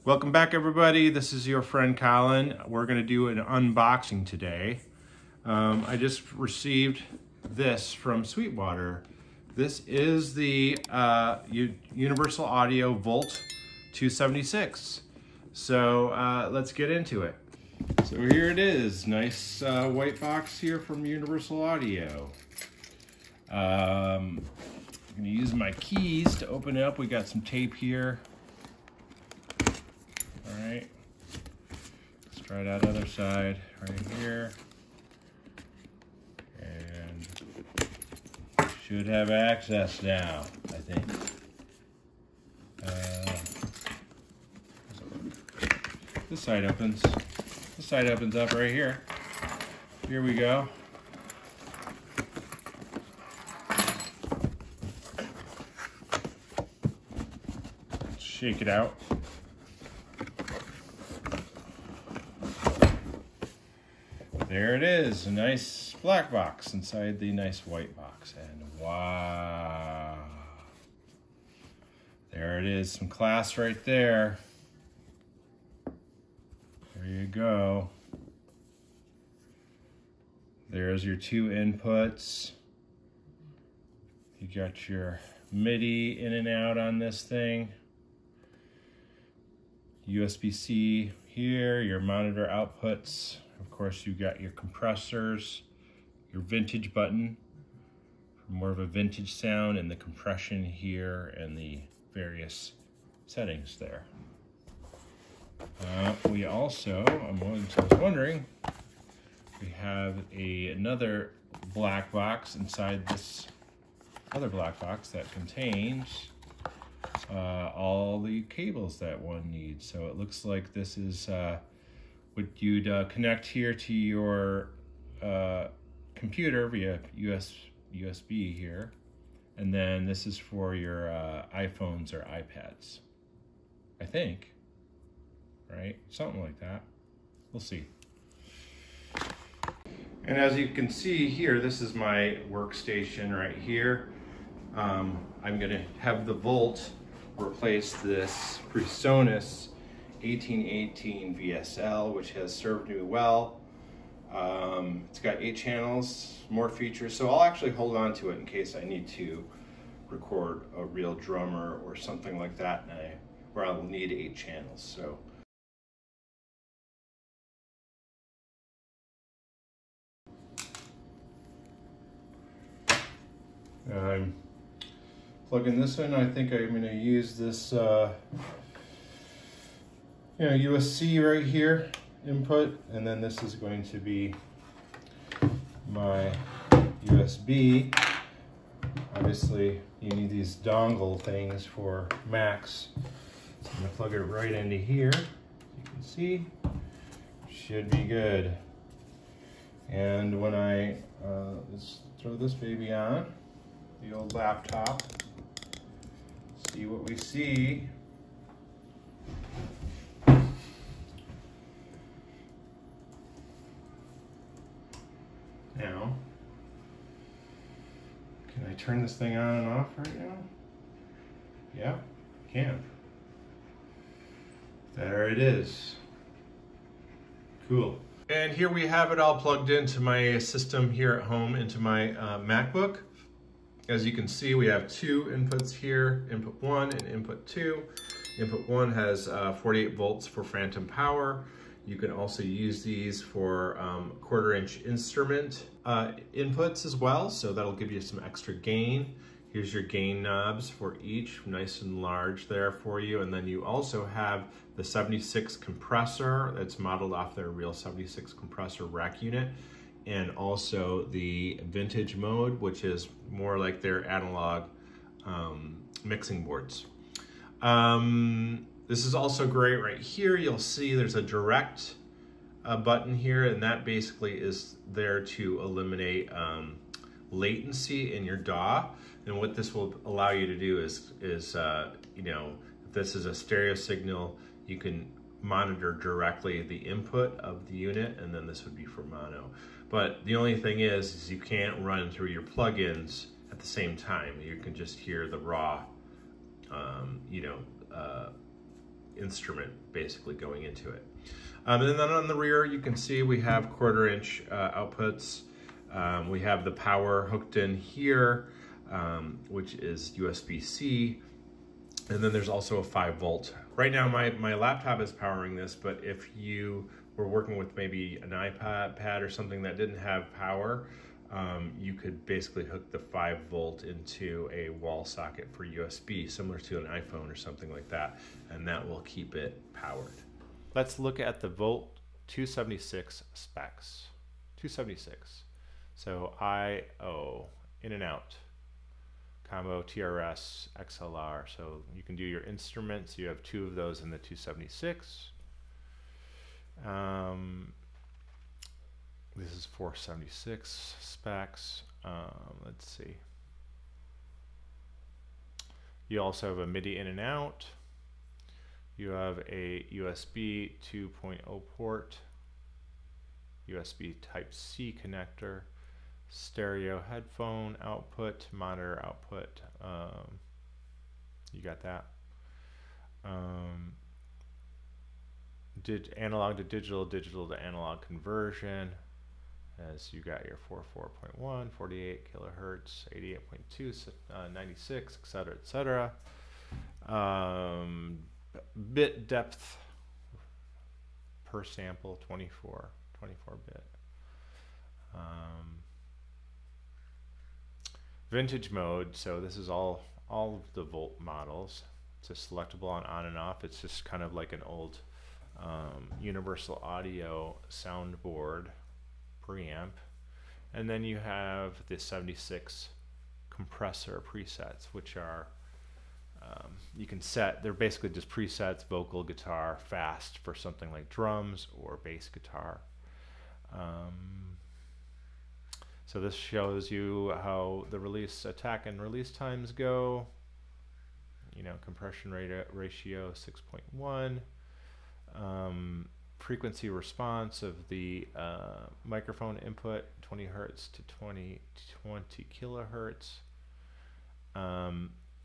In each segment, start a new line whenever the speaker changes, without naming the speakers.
Welcome back, everybody. This is your friend Colin. We're going to do an unboxing today. I just received this from Sweetwater. This is the Universal Audio Volt 276. So let's get into it. So here it is. Nice white box here from Universal Audio. I'm going to use my keys to open it up. We got some tape here. All right, let's try that other side right here. And should have access now, I think. This side opens. This side opens up right here. Here we go. Let's shake it out. There it is, a nice black box inside the nice white box, and wow. There it is, some class right there. There you go. There's your two inputs. You got your MIDI in and out on this thing. USB-C here, your monitor outputs. Of course, you got your compressors, your vintage button for more of a vintage sound, and the compression here, and the various settings there. We also, I was wondering, we have another black box inside this other black box that contains all the cables that one needs. So it looks like this is what you'd connect here to your computer via USB here. And then this is for your iPhones or iPads, I think, right? Something like that. We'll see. And as you can see here, this is my workstation right here. I'm gonna have the Volt replace this PreSonus 1818 VSL, which has served me well. It's got 8 channels, more features, so I'll actually hold on to it in case I need to record a real drummer or something like that, where I'll need 8 channels. So I'm plugging this in. I think I'm going to use this USB right here input, and then this is going to be my USB. Obviously you need these dongle things for Macs, so I'm going to plug it right into here. You can see, should be good. And when I let's throw this baby on the old laptop, see what we see. Now, can I turn this thing on and off right now? Yeah, I can. There it is. Cool. And here we have it all plugged into my system here at home, into my MacBook. As you can see, we have 2 inputs here, input 1 and input 2. Input 1 has 48 volts for phantom power. You can also use these for 1/4-inch instrument inputs as well, so that'll give you some extra gain. Here's your gain knobs for each, nice and large there for you. And then you also have the 76 compressor that's modeled off their real 76 compressor rack unit, and also the vintage mode, which is more like their analog mixing boards. This is also great right here. You'll see there's a direct button here, and that basically is there to eliminate latency in your DAW. And what this will allow you to do is you know, if this is a stereo signal, you can monitor directly the input of the unit, and then this would be for mono. But the only thing is you can't run through your plugins at the same time. You can just hear the raw, instrument basically going into it. And then on the rear, you can see we have 1/4 inch outputs. We have the power hooked in here, which is USB-C. And then there's also a 5-volt. Right now my laptop is powering this, but if you were working with maybe an iPad or something that didn't have power, you could basically hook the 5-volt into a wall socket for USB, similar to an iPhone or something like that, and that will keep it powered. Let's look at the Volt 276 specs. 276. So I/O, in and out, combo TRS, XLR. So you can do your instruments. You have 2 of those in the 276. This is 476 specs. Let's see. You also have a MIDI in and out. You have a USB 2.0 port, USB Type-C connector, stereo headphone output, monitor output. You got that. Analog to digital, digital to analog conversion. As you got your 44.1, 48 kilohertz, 88.2, 96, etc., etc. Bit depth per sample, 24 bit. Vintage mode, so this is all of the Volt models. It's just selectable on and off. It's just kind of like an old Universal Audio soundboard preamp. And then you have the 76 compressor presets, which are you can set, they're basically just presets, vocal, guitar, fast for something like drums or bass guitar. So this shows you how the release, attack and release times go. You know, compression ratio 6.1. Frequency response of the microphone input 20 hertz to 20 kilohertz.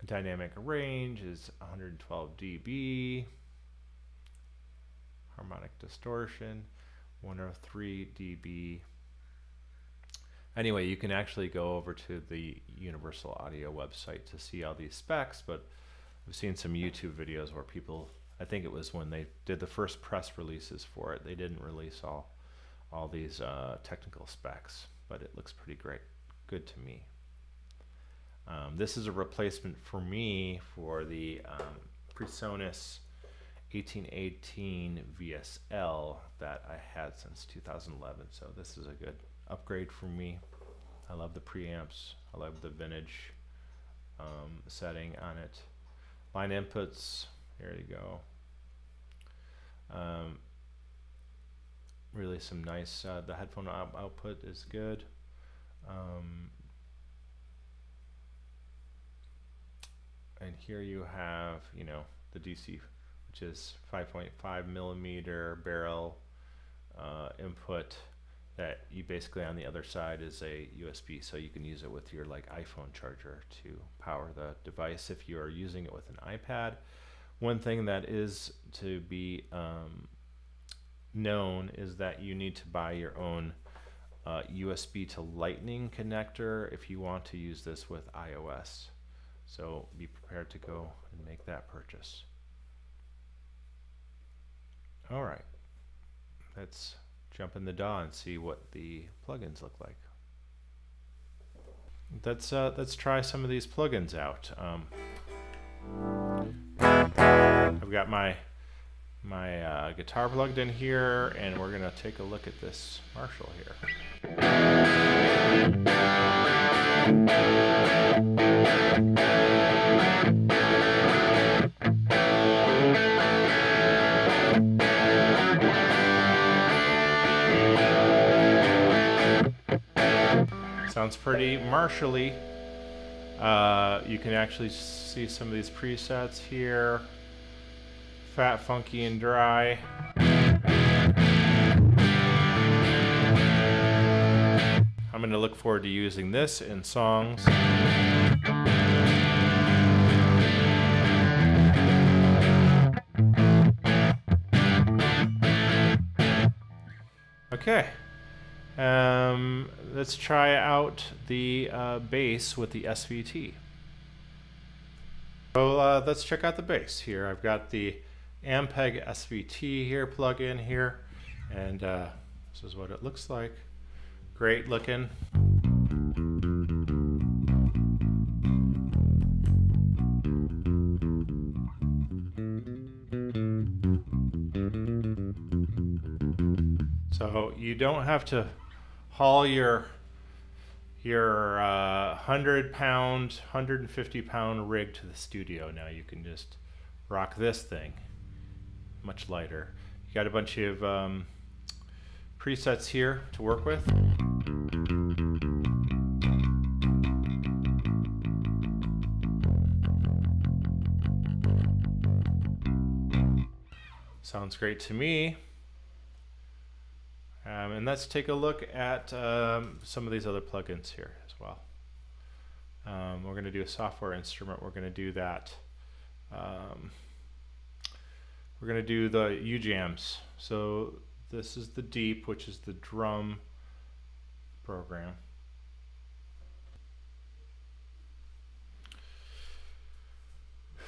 Dynamic range is 112 dB. Harmonic distortion 103 dB. Anyway, you can actually go over to the Universal Audio website to see all these specs, but I've seen some YouTube videos where people, I think it was when they did the first press releases for it, they didn't release all these technical specs, but it looks pretty great, good to me. This is a replacement for me for the PreSonus 1818 VSL that I had since 2011, so this is a good upgrade for me. I love the preamps, I love the vintage setting on it. Line inputs, here you go. Really some nice, the headphone output is good. And here you have, you know, the DC, which is 5.5 millimeter barrel input that you basically on the other side is a USB, so you can use it with your like iPhone charger to power the device if you are using it with an iPad. One thing that is to be known is that you need to buy your own USB to Lightning connector if you want to use this with iOS. So be prepared to go and make that purchase. All right, let's jump in the DAW and see what the plugins look like. Let's try some of these plugins out. I've got my guitar plugged in here, and we're gonna take a look at this Marshall here. Sounds pretty Marshall-y. You can actually see some of these presets here. Fat, funky, and dry. I'm going to look forward to using this in songs. Okay. Let's try out the bass with the SVT. So let's check out the bass here. I've got the Ampeg Svt here, plug in here, and this is what it looks like. Great looking. So you don't have to haul your 100-pound, 150-pound rig to the studio. Now you can just rock this thing, much lighter. You got a bunch of presets here to work with. Sounds great to me. And let's take a look at some of these other plugins here as well. We're going to do a software instrument. We're going to do that. We're going to do the U-Jams. So this is the Deep, which is the drum program.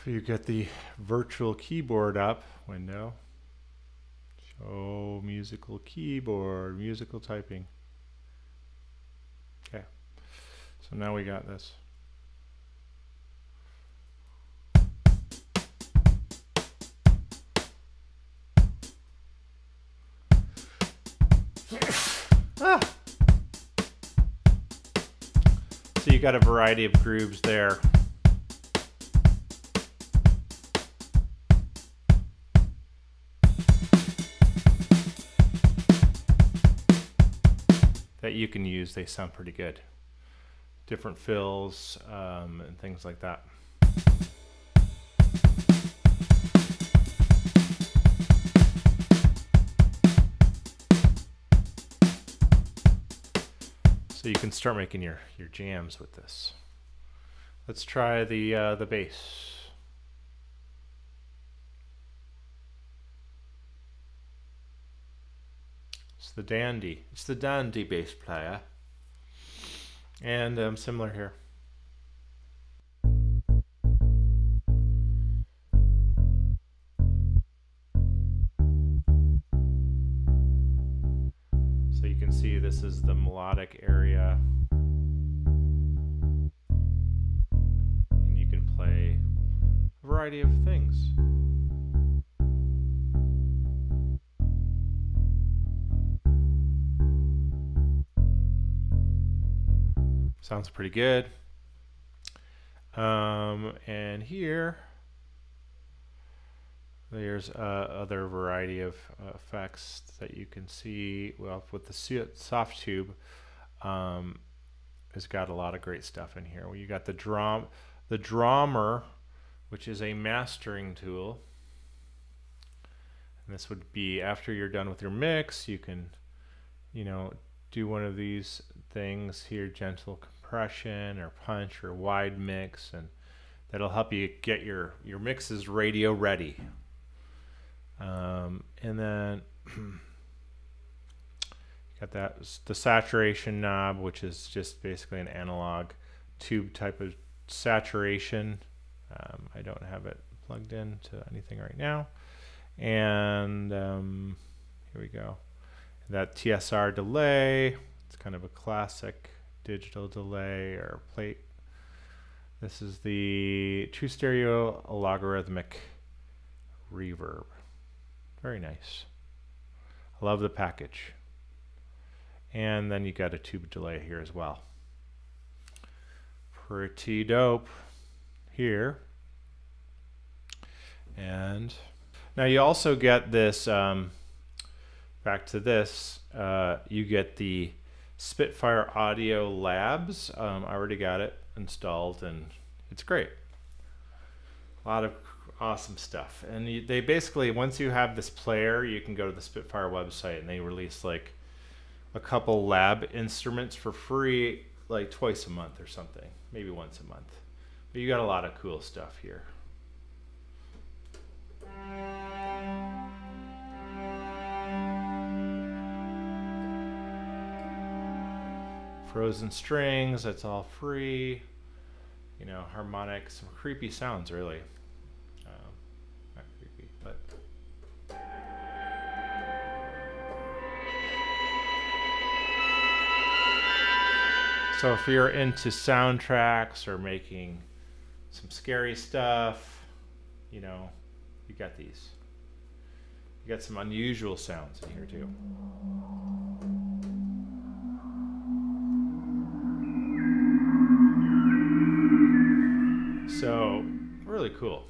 You get the virtual keyboard up window. Show musical keyboard, musical typing. Okay, so now we got this. Ah. So you got a variety of grooves there. That you can use. They sound pretty good. Different fills and things like that. So you can start making your jams with this. Let's try the bass. It's the dandy. It's the dandy bass player. And similar here. So you can see this is the melodic area. And you can play a variety of things. Sounds pretty good. And here, there's other variety of effects that you can see. Well, with the soft tube, it's got a lot of great stuff in here. Well, you got the drummer, which is a mastering tool. And this would be after you're done with your mix, you can, do one of these things here, gentle compression or punch or wide mix, and that'll help you get your mixes radio ready. And then got the saturation knob, which is just basically an analog tube type of saturation. I don't have it plugged into anything right now. And here we go. That TSR delay, it's kind of a classic digital delay or plate. This is the True Stereo logarithmic reverb. Very nice. I love the package. And then you got a tube delay here as well. Pretty dope here. And now you also get this, back to this, you get the Spitfire Audio Labs. I already got it installed and it's great. A lot of awesome stuff. And they basically, once you have this player, you can go to the Spitfire website and they release like a couple lab instruments for free, like twice a month or something, maybe once a month. But you got a lot of cool stuff here. Frozen strings, that's all free. You know, harmonics, some creepy sounds, really. Not creepy, but. So if you're into soundtracks or making some scary stuff, you know, you got these. You got some unusual sounds in here too. So, really cool.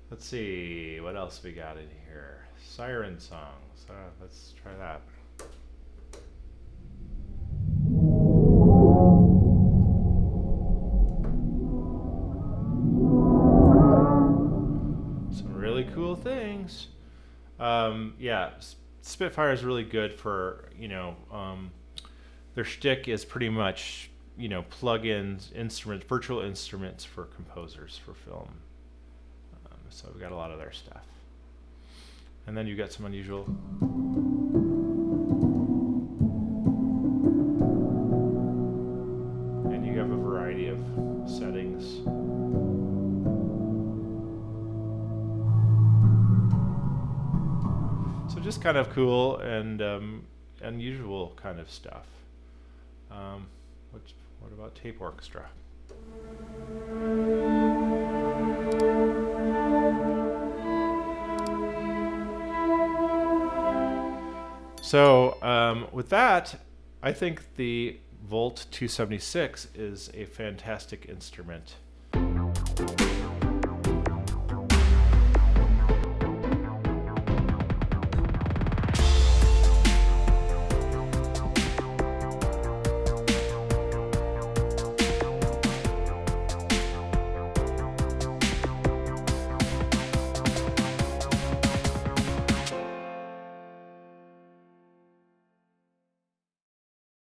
Let's see, what else we got in here? Siren songs. Let's try that. Some really cool things. Yeah, Spitfire is really good for, you know, their shtick is pretty much, you know, plug-ins, instruments, virtual instruments for composers for film. So we got a lot of their stuff. And then you got some unusual. And you have a variety of settings. So just kind of cool and unusual kind of stuff. What about tape orchestra? So with that, I think the Volt 276 is a fantastic instrument.